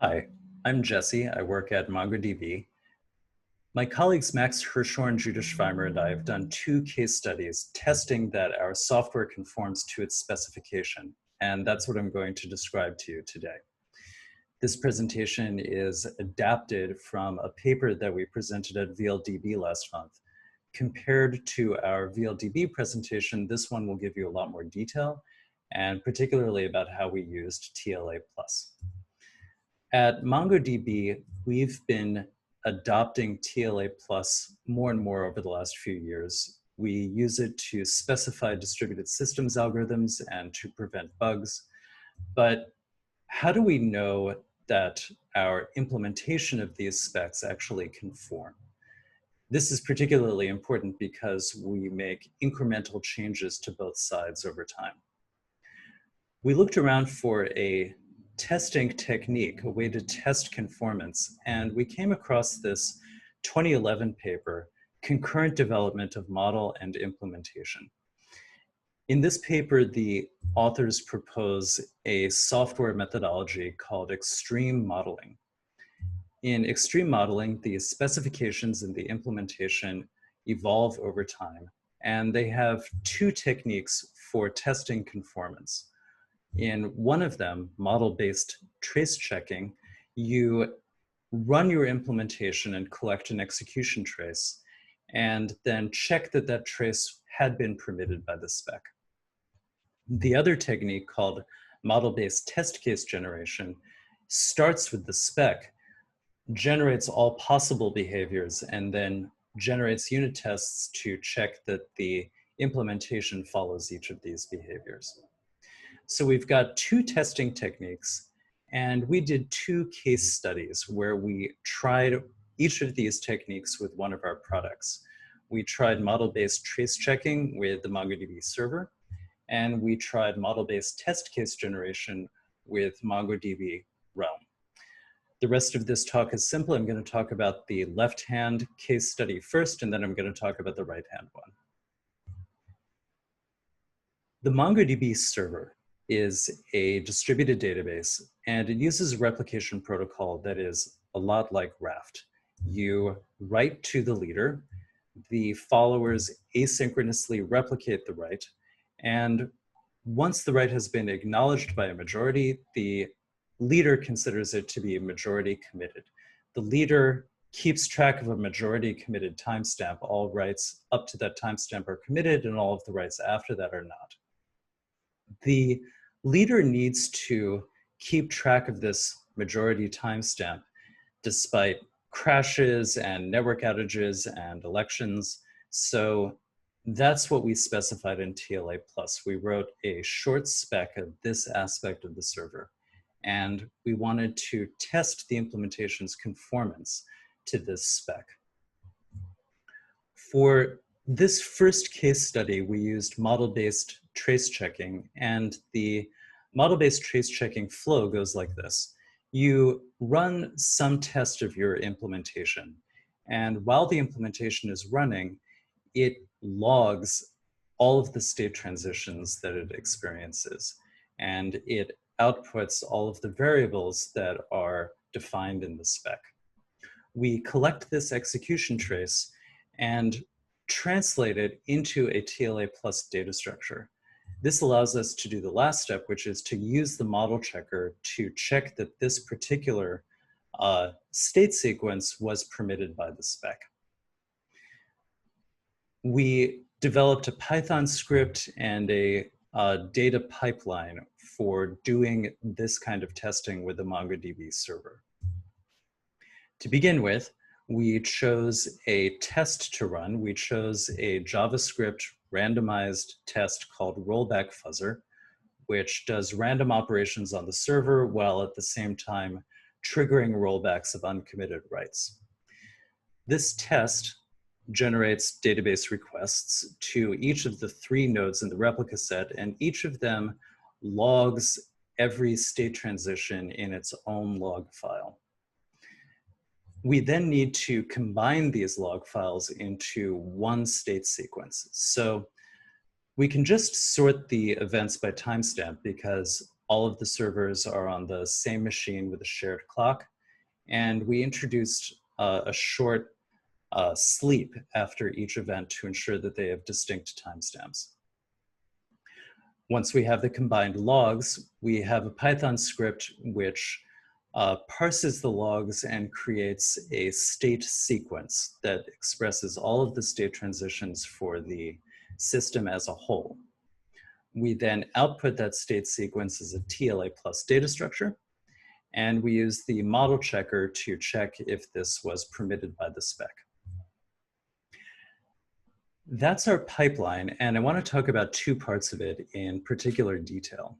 Hi, I'm Jesse. I work at MongoDB. My colleagues Max Hirschhorn, Judah Schvimer, and I have done two case studies testing that our software conforms to its specification, and that's what I'm going to describe to you today. This presentation is adapted from a paper that we presented at VLDB last month. Compared to our VLDB presentation, this one will give you a lot more detail, and particularly about how we used TLA+. At MongoDB, we've been adopting TLA plus more and more over the last few years. We use it to specify distributed systems algorithms and to prevent bugs. But how do we know that our implementation of these specs actually conform? This is particularly important because we make incremental changes to both sides over time. We looked around for a testing technique, a way to test conformance, and we came across this 2011 paper, Concurrent Development of Model and Implementation. In this paper, the authors propose a software methodology called eXtreme modeling. In eXtreme modeling, the specifications and the implementation evolve over time, and they have two techniques for testing conformance. In one of them, model-based trace checking, you run your implementation and collect an execution trace, and then check that that trace had been permitted by the spec. The other technique, called model-based test case generation, starts with the spec, generates all possible behaviors, and then generates unit tests to check that the implementation follows each of these behaviors. So we've got two testing techniques, and we did two case studies where we tried each of these techniques with one of our products. We tried model-based trace checking with the MongoDB server, and we tried model-based test case generation with MongoDB Realm. The rest of this talk is simple. I'm going to talk about the left-hand case study first, and then I'm going to talk about the right-hand one. The MongoDB server is a distributed database, and it uses a replication protocol that is a lot like Raft. You write to the leader, the followers asynchronously replicate the write, and once the write has been acknowledged by a majority, the leader considers it to be majority committed. The leader keeps track of a majority committed timestamp. All writes up to that timestamp are committed, and all of the writes after that are not. The leader needs to keep track of this majority timestamp despite crashes and network outages and elections. So that's what we specified in TLA+. We wrote a short spec of this aspect of the server, and we wanted to test the implementation's conformance to this spec. For this first case study, we used model-based trace checking, and the model-based trace checking flow goes like this. You run some test of your implementation, and while the implementation is running, it logs all of the state transitions that it experiences, and it outputs all of the variables that are defined in the spec. We collect this execution trace and translate it into a TLA plus data structure. This allows us to do the last step, which is to use the model checker to check that this particular state sequence was permitted by the spec. We developed a Python script and a data pipeline for doing this kind of testing with the MongoDB server. To begin with, we chose a test to run. We chose a JavaScript randomized test called rollback fuzzer, which does random operations on the server while at the same time triggering rollbacks of uncommitted writes. This test generates database requests to each of the three nodes in the replica set, and each of them logs every state transition in its own log file. We then need to combine these log files into one state sequence. So we can just sort the events by timestamp because all of the servers are on the same machine with a shared clock. And we introduced a short sleep after each event to ensure that they have distinct timestamps. Once we have the combined logs, we have a Python script which parses the logs and creates a state sequence that expresses all of the state transitions for the system as a whole. We then output that state sequence as a TLA plus data structure, and we use the model checker to check if this was permitted by the spec. That's our pipeline, and I want to talk about two parts of it in particular detail.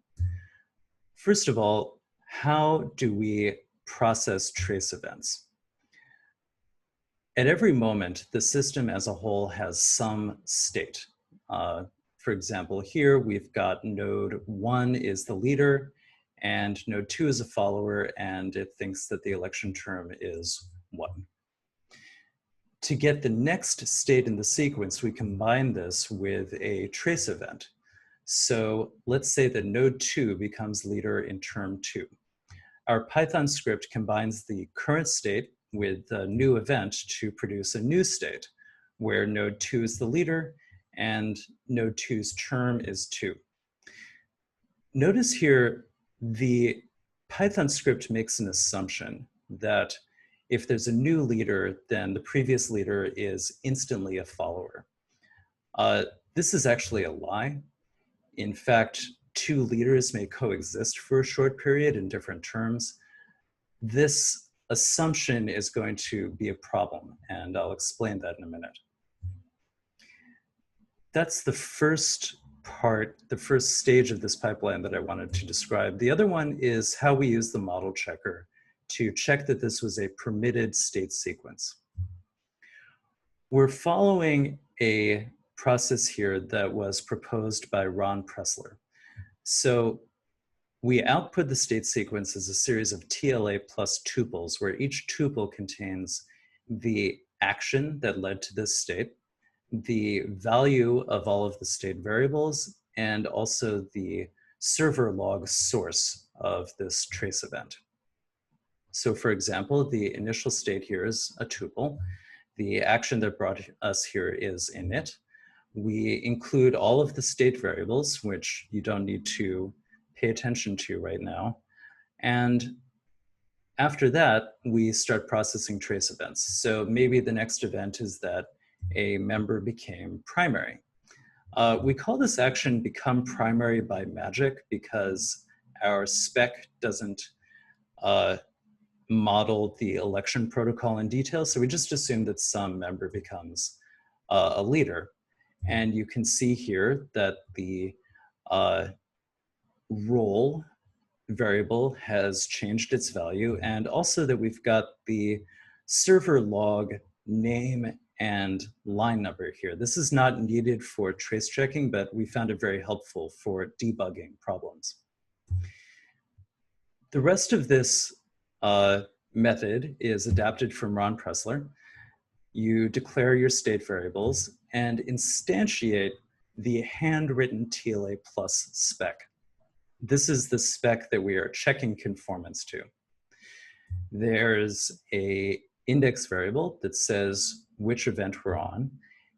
First of all, how do we process trace events? At every moment, the system as a whole has some state. For example, here we've got node 1 is the leader, and node 2 is a follower, and it thinks that the election term is 1. To get the next state in the sequence, we combine this with a trace event. So let's say that node 2 becomes leader in term 2. Our Python script combines the current state with the new event to produce a new state where node 2 is the leader and node 2's term is 2. Notice here the Python script makes an assumption that if there's a new leader, then the previous leader is instantly a follower. This is actually a lie. In fact, two leaders may coexist for a short period in different terms. This assumption is going to be a problem, and I'll explain that in a minute. That's the first part, the first stage of this pipeline that I wanted to describe. The other one is how we use the model checker to check that this was a permitted state sequence. We're following a process here that was proposed by Ron Pressler. So we output the state sequence as a series of TLA plus tuples, where each tuple contains the action that led to this state, the value of all of the state variables, and also the server log source of this trace event. So for example, the initial state here is a tuple. The action that brought us here is init. We include all of the state variables, which you don't need to pay attention to right now. And after that, we start processing trace events. So maybe the next event is that a member became primary. We call this action become primary by magic because our spec doesn't model the election protocol in detail. So we just assume that some member becomes a leader. And you can see here that the role variable has changed its value, and also that we've got the server log name and line number here. This is not needed for trace checking, but we found it very helpful for debugging problems. The rest of this method is adapted from Ron Pressler. You declare your state variables and instantiate the handwritten TLA plus spec. This is the spec that we are checking conformance to. There's an index variable that says which event we're on,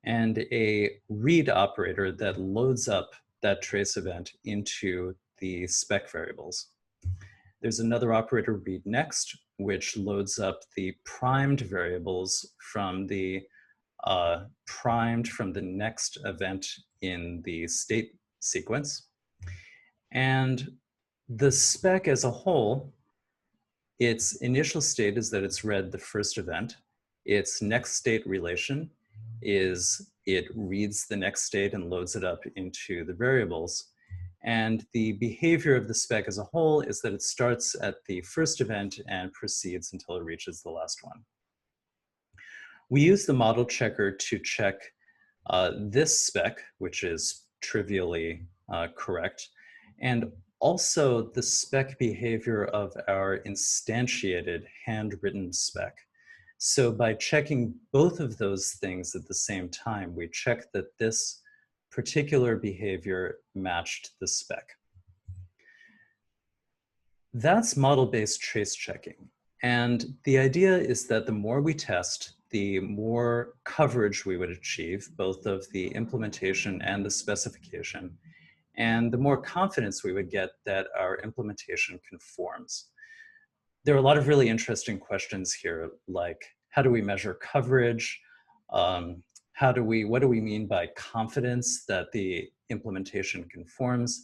and a read operator that loads up that trace event into the spec variables. There's another operator, read next, which loads up the primed variables from the next event in the state sequence. And the spec as a whole, its initial state is that it's read the first event. Its next state relation is it reads the next state and loads it up into the variables. And the behavior of the spec as a whole is that it starts at the first event and proceeds until it reaches the last one. We use the model checker to check this spec, which is trivially correct, and also the spec behavior of our instantiated handwritten spec. So by checking both of those things at the same time, we check that this particular behavior matched the spec. That's model-based trace checking. And the idea is that the more we test, the more coverage we would achieve, both of the implementation and the specification, and the more confidence we would get that our implementation conforms. There are a lot of really interesting questions here, like how do we measure coverage? What do we mean by confidence that the implementation conforms?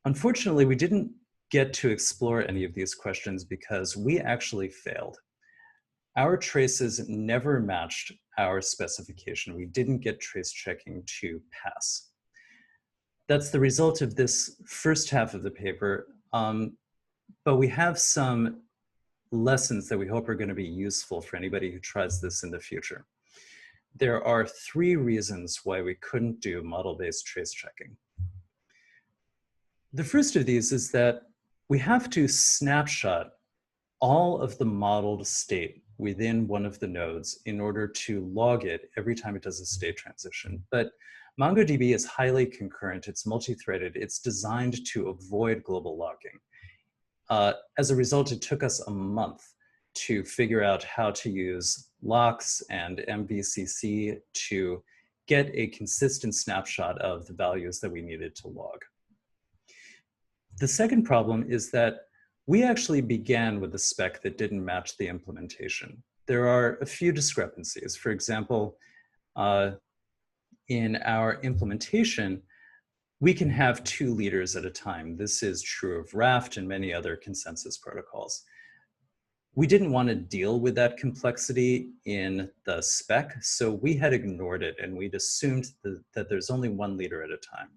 Unfortunately, we didn't get to explore any of these questions because we actually failed. Our traces never matched our specification. We didn't get trace checking to pass. That's the result of this first half of the paper, but we have some lessons that we hope are going to be useful for anybody who tries this in the future. There are 3 reasons why we couldn't do model-based trace checking. The first of these is that we have to snapshot all of the modeled state within one of the nodes in order to log it every time it does a state transition. But MongoDB is highly concurrent, it's multi-threaded, it's designed to avoid global logging. As a result, it took us a month to figure out how to use locks and MVCC to get a consistent snapshot of the values that we needed to log. The second problem is that we actually began with a spec that didn't match the implementation. There are a few discrepancies. For example, in our implementation, we can have 2 leaders at a time. This is true of Raft and many other consensus protocols. We didn't want to deal with that complexity in the spec, so we had ignored it and we'd assumed that there's only 1 leader at a time.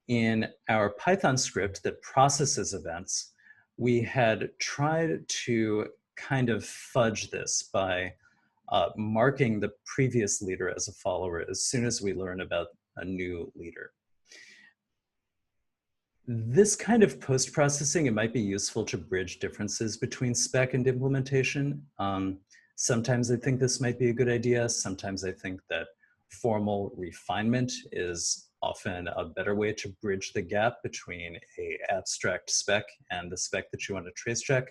In our Python script that processes events, we had tried to kind of fudge this by marking the previous leader as a follower as soon as we learn about a new leader. This kind of post-processing, it might be useful to bridge differences between spec and implementation. Sometimes I think this might be a good idea. Sometimes I think that formal refinement is often a better way to bridge the gap between an abstract spec and the spec that you want to trace check.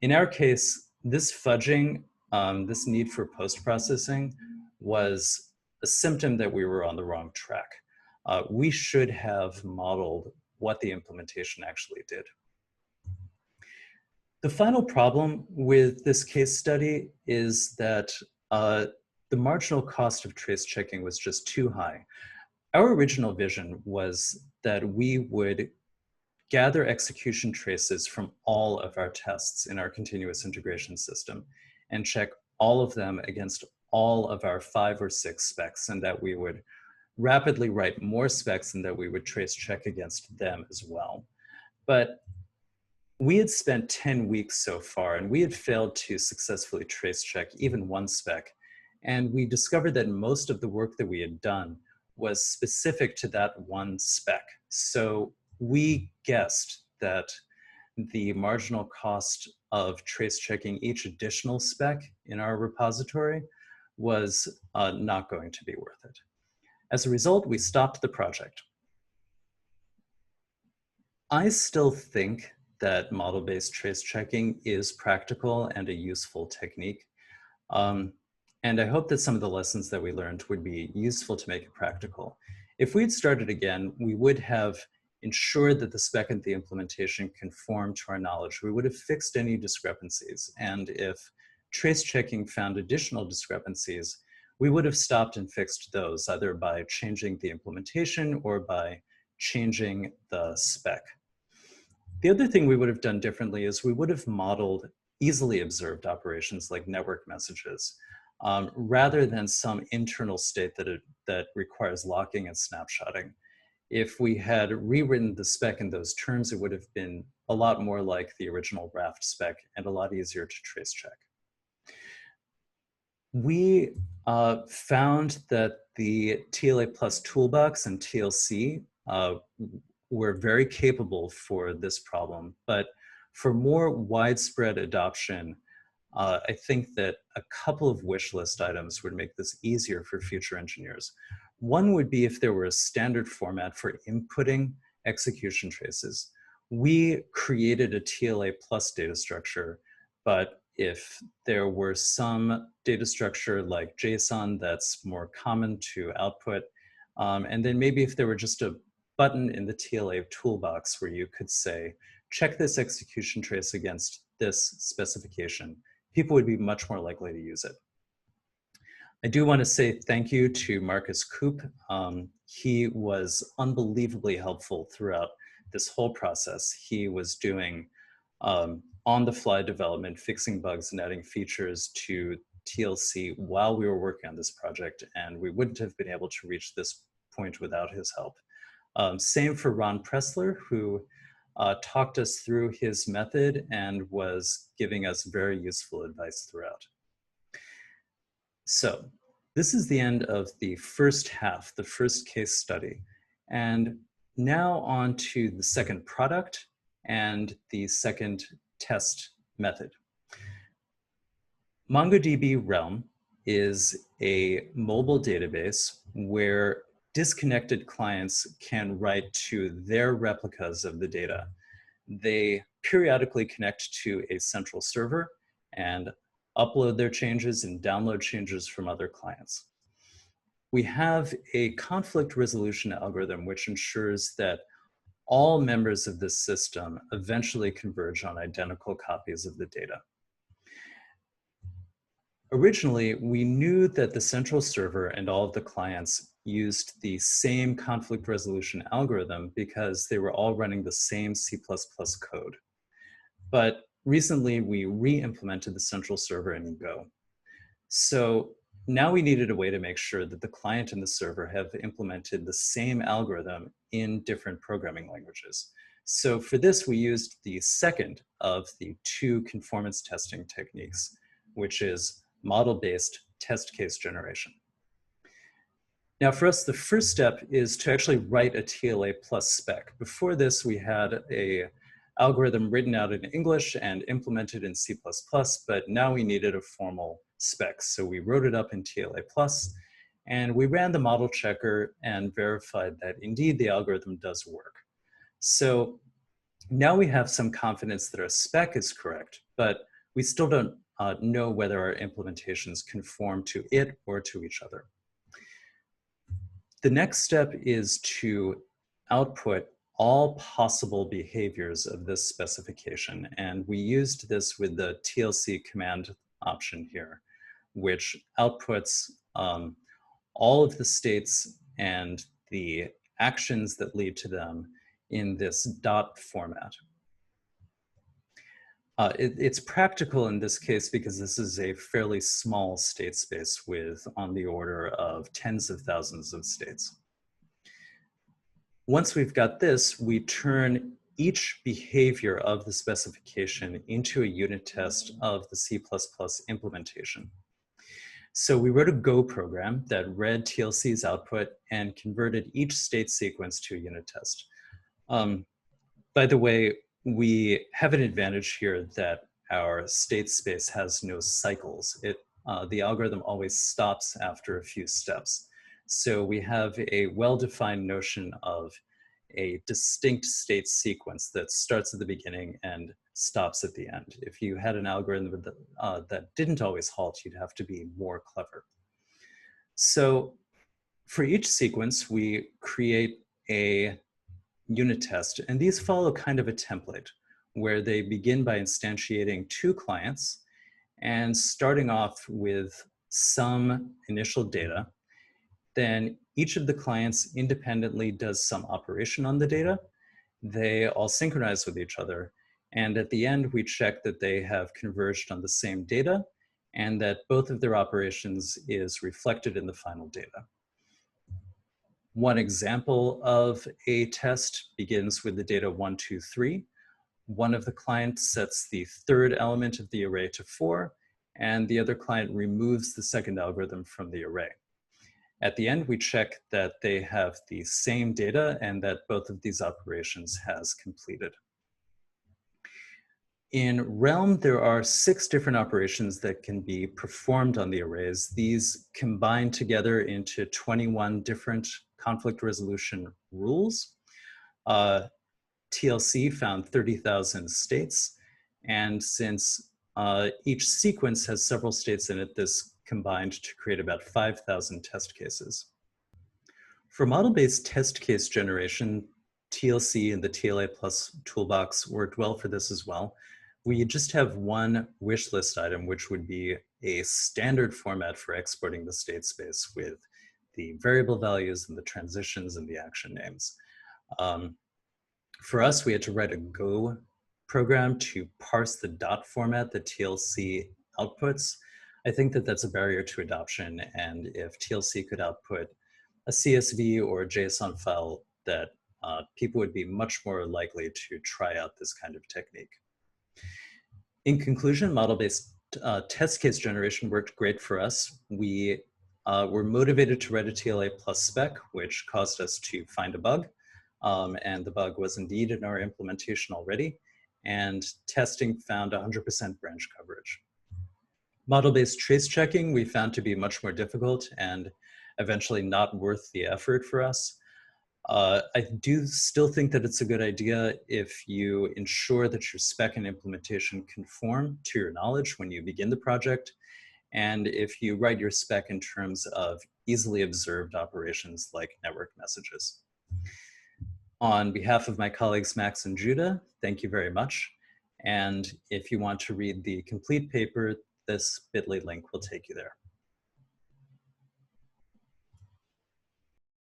In our case, this fudging, this need for post-processing was a symptom that we were on the wrong track. We should have modeled what the implementation actually did. The final problem with this case study is that the marginal cost of trace checking was just too high. Our original vision was that we would gather execution traces from all of our tests in our continuous integration system and check all of them against all of our 5 or 6 specs, and that we would rapidly write more specs and that we would trace check against them as well. But we had spent 10 weeks so far and we had failed to successfully trace check even 1 spec. And we discovered that most of the work that we had done was specific to that 1 spec. So we guessed that the marginal cost of trace checking each additional spec in our repository was not going to be worth it. As a result, we stopped the project. I still think that model-based trace checking is practical and a useful technique. And I hope that some of the lessons that we learned would be useful to make it practical. If we'd started again, we would have ensured that the spec and the implementation conform to our knowledge. We would have fixed any discrepancies. And if trace checking found additional discrepancies, we would have stopped and fixed those, either by changing the implementation or by changing the spec. The other thing we would have done differently is we would have modeled easily observed operations like network messages, rather than some internal state that requires locking and snapshotting. If we had rewritten the spec in those terms, it would have been a lot more like the original Raft spec and a lot easier to trace check. We found that the TLA Plus toolbox and TLC were very capable for this problem, but for more widespread adoption, I think that a couple of wish list items would make this easier for future engineers. One would be if there were a standard format for inputting execution traces. we created a TLA plus data structure, but if there were some data structure like JSON that's more common to output, and then maybe if there were just a button in the TLA toolbox where you could say, check this execution trace against this specification, people would be much more likely to use it. I do want to say thank you to Marcus Koop. He was unbelievably helpful throughout this whole process. He was doing on-the-fly development, fixing bugs and adding features to TLC while we were working on this project, and we wouldn't have been able to reach this point without his help. Same for Ron Pressler, who talked us through his method and was giving us very useful advice throughout. So this is the end of the first half, the first case study. And now on to the second product and the second test method. MongoDB Realm is a mobile database where disconnected clients can write to their replicas of the data. They periodically connect to a central server and upload their changes and download changes from other clients. We have a conflict resolution algorithm which ensures that all members of this system eventually converge on identical copies of the data. Originally, we knew that the central server and all of the clients used the same conflict resolution algorithm because they were all running the same C++ code. But recently, we re-implemented the central server in Go. So now we needed a way to make sure that the client and the server have implemented the same algorithm in different programming languages. So for this, we used the second of the two conformance testing techniques, which is model-based test case generation. Now for us, the first step is to actually write a TLA plus spec. Before this, we had an algorithm written out in English and implemented in C++, but now we needed a formal spec. So we wrote it up in TLA plus, and we ran the model checker and verified that indeed the algorithm does work. So now we have some confidence that our spec is correct, but we still don't know whether our implementations conform to it or to each other. The next step is to output all possible behaviors of this specification. And we used this with the TLC command option here, which outputs all of the states and the actions that lead to them in this dot format. It's practical in this case because this is a fairly small state space with on the order of tens of thousands of states. Once we've got this, we turn each behavior of the specification into a unit test of the C++ implementation. So we wrote a Go program that read TLC's output and converted each state sequence to a unit test. By the way, we have an advantage here that our state space has no cycles. The algorithm always stops after a few steps. So we have a well-defined notion of a distinct state sequence that starts at the beginning and stops at the end. If you had an algorithm that didn't always halt, you'd have to be more clever. So for each sequence, we create a unit test, and these follow kind of a template where they begin by instantiating two clients and starting off with some initial data. Then each of the clients independently does some operation on the data. They all synchronize with each other. And at the end, we check that they have converged on the same data and that both of their operations is reflected in the final data. One example of a test begins with the data 1, 2, 3. One of the clients sets the third element of the array to 4, and the other client removes the second algorithm from the array. At the end, we check that they have the same data and that both of these operations has completed. In Realm, there are 6 different operations that can be performed on the arrays. These combine together into 21 different conflict resolution rules. TLC found 30,000 states. And since each sequence has several states in it, this combined to create about 5,000 test cases. For model-based test case generation, TLC and the TLA plus toolbox worked well for this as well. We just have one wish list item, which would be a standard format for exporting the state space with the variable values and the transitions and the action names. For us, we had to write a Go program to parse the dot format that TLC outputs. I think that that's a barrier to adoption, and if TLC could output a CSV or a JSON file, that people would be much more likely to try out this kind of technique. In conclusion, model-based test case generation worked great for us. We were motivated to write a TLA plus spec, which caused us to find a bug. And the bug was indeed in our implementation already. And testing found 100% branch coverage. Model-based trace checking we found to be much more difficult and eventually not worth the effort for us. I do still think that it's a good idea if you ensure that your spec and implementation conform to your knowledge when you begin the project, and if you write your spec in terms of easily observed operations like network messages. On behalf of my colleagues Max and Judah, thank you very much. And if you want to read the complete paper, this bit.ly link will take you there.